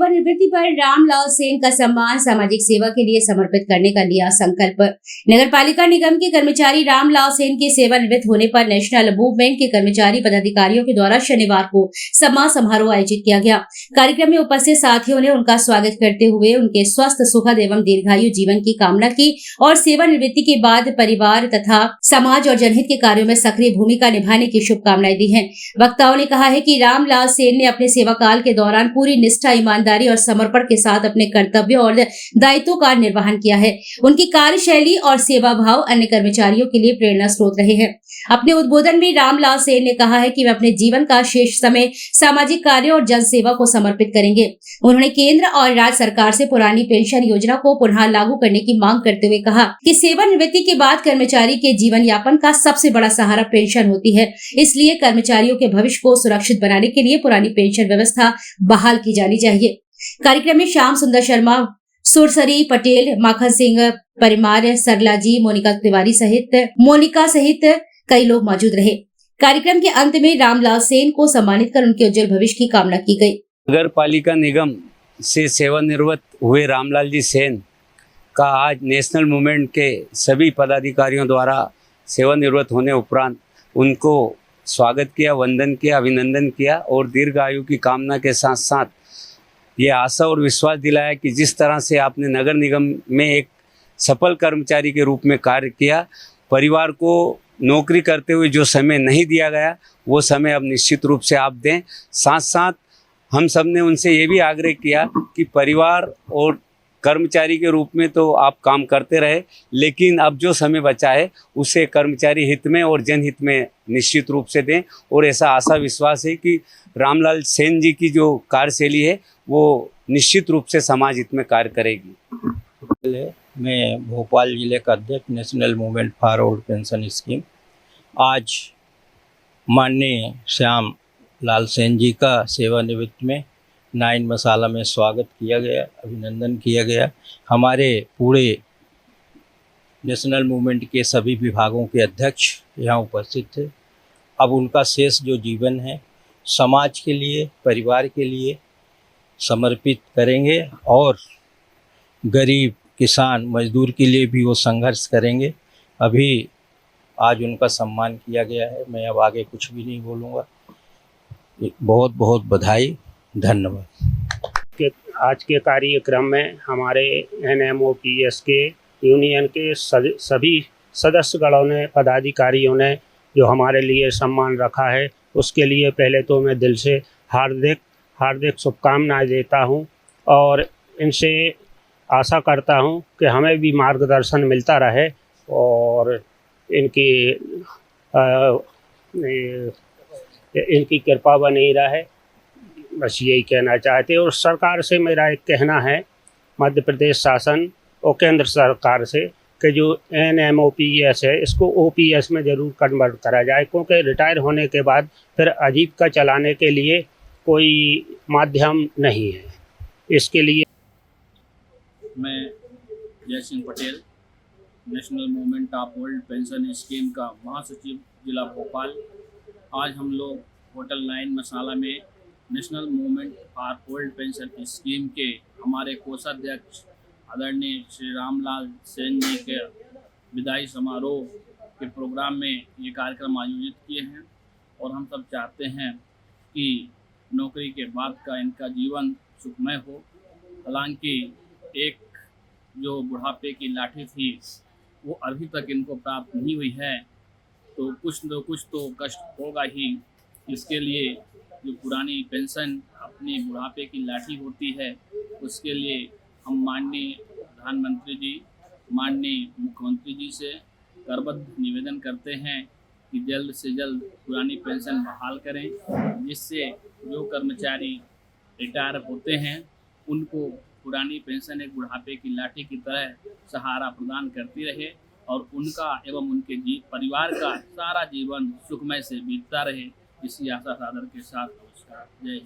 सेवानिवृत्ति पर रामलाल सेन का सम्मान सामाजिक सेवा के लिए समर्पित करने का लिया संकल्प। नगर पालिका निगम के कर्मचारी रामलाल सेन के सेवानिवृत्त होने पर नेशनल मूवमेंट के कर्मचारी पदाधिकारियों के द्वारा शनिवार को सम्मान समारोह आयोजित किया गया। कार्यक्रम में उपस्थित साथियों ने उनका स्वागत करते हुए उनके स्वस्थ, सुखद एवं दीर्घायु जीवन की कामना की और सेवानिवृत्ति के बाद परिवार तथा समाज और जनहित के कार्यों में सक्रिय भूमिका निभाने की शुभकामनाएं दी हैं। वक्ताओं ने कहा है कि रामलाल सेन ने अपने सेवा काल के दौरान पूरी निष्ठा, ईमानदारी और समर्पण के साथ अपने कर्तव्यों और दायित्वों का निर्वहन किया है। उनकी कार्यशैली और सेवा भाव अन्य कर्मचारियों के लिए प्रेरणा स्रोत रहे हैं। अपने उद्बोधन में रामलाल सेन ने कहा है कि वे अपने जीवन का शेष समय सामाजिक कार्यों और जन सेवा को समर्पित करेंगे। उन्होंने केंद्र और राज्य सरकार से पुरानी पेंशन योजना को पुनः लागू करने की मांग करते हुए कहा कि सेवानिवृत्ति के बाद कर्मचारी के जीवन यापन का सबसे बड़ा सहारा पेंशन होती है। इसलिए कर्मचारियों के भविष्य को सुरक्षित बनाने के लिए पुरानी पेंशन व्यवस्था बहाल की जानी चाहिए। कार्यक्रम में श्याम सुंदर शर्मा, सुरसरी पटेल, माखन सिंह परिमार, सरला जी, मोनिका सहित कई लोग मौजूद रहे। कार्यक्रम के अंत में रामलाल सेन को सम्मानित कर उनके उज्जवल भविष्य की कामना की गई। नगर पालिका निगम से सेवानिवृत्त हुए रामलाल जी सेन का आज नेशनल मूवमेंट के सभी पदाधिकारियों द्वारा सेवानिवृत्त होने उपरांत उनको स्वागत किया, वंदन किया, अभिनंदन किया और दीर्घ आयु की कामना के साथ साथ ये आशा और विश्वास दिलाया कि जिस तरह से आपने नगर निगम में एक सफल कर्मचारी के रूप में कार्य किया, परिवार को नौकरी करते हुए जो समय नहीं दिया गया वो समय अब निश्चित रूप से आप दें। साथ साथ हम सब ने उनसे ये भी आग्रह किया कि परिवार और कर्मचारी के रूप में तो आप काम करते रहे, लेकिन अब जो समय बचा है उसे कर्मचारी हित में और जनहित में निश्चित रूप से दें। और ऐसा आशा विश्वास है कि रामलाल सेन जी की जो कार्यशैली है वो निश्चित रूप से समाज हित में कार्य करेगी। मैं भोपाल जिले का अध्यक्ष national movement for old pension scheme. आज माननीय श्याम लाल सेन जी का सेवानिवृत्ति में नाइन मसाला में स्वागत किया गया, अभिनंदन किया गया। हमारे पूरे नेशनल मूवमेंट के सभी विभागों के अध्यक्ष यहाँ उपस्थित थे। अब उनका शेष जो जीवन है समाज के लिए, परिवार के लिए समर्पित करेंगे और गरीब, किसान, मजदूर के लिए भी वो संघर्ष करेंगे। अभी आज उनका सम्मान किया गया है, मैं अब आगे कुछ भी नहीं बोलूँगा। बहुत बहुत बधाई, धन्यवाद। आज के कार्यक्रम में हमारे NMOPS के यूनियन के सभी सदस्यगणों ने, पदाधिकारियों ने जो हमारे लिए सम्मान रखा है उसके लिए पहले तो मैं दिल से हार्दिक शुभकामनाएं देता हूं और इनसे आशा करता हूं कि हमें भी मार्गदर्शन मिलता रहे और इनकी कृपा बनी रहे, बस यही कहना चाहते हैं। और सरकार से मेरा एक कहना है, मध्य प्रदेश शासन और केंद्र सरकार से, कि जो NMOPS है इसको OPS में ज़रूर कन्वर्ट करा जाए, क्योंकि रिटायर होने के बाद फिर आजीविका चलाने के लिए कोई माध्यम नहीं है। इसके लिए मैं जय Singh Patel, national movement of old pension scheme का महासचिव जिला भोपाल। आज हम लोग होटल 9 मसाला में national movement for old pension scheme के हमारे कोषाध्यक्ष आदरणीय श्री रामलाल सेन जी के विदाई समारोह के प्रोग्राम में ये कार्यक्रम आयोजित किए हैं। और हम सब चाहते हैं कि नौकरी के बाद का इनका जीवन सुखमय हो। हालांकि एक जो बुढ़ापे की लाठी थी वो अभी तक इनको प्राप्त नहीं हुई है, तो कुछ तो कष्ट होगा ही। इसके लिए जो पुरानी पेंशन अपनी बुढ़ापे की लाठी होती है, उसके लिए हम माननीय प्रधानमंत्री जी, माननीय मुख्यमंत्री जी से करबद्ध निवेदन करते हैं कि जल्द से जल्द पुरानी पेंशन बहाल करें, जिससे जो कर्मचारी रिटायर होते हैं उनको पुरानी पेंशन एक बुढ़ापे की लाठी की तरह सहारा प्रदान करती रहे और उनका एवं उनके परिवार का सारा जीवन सुखमय से बीतता रहे। इसी आशा सादर के साथ नमस्कार, जय हिंद।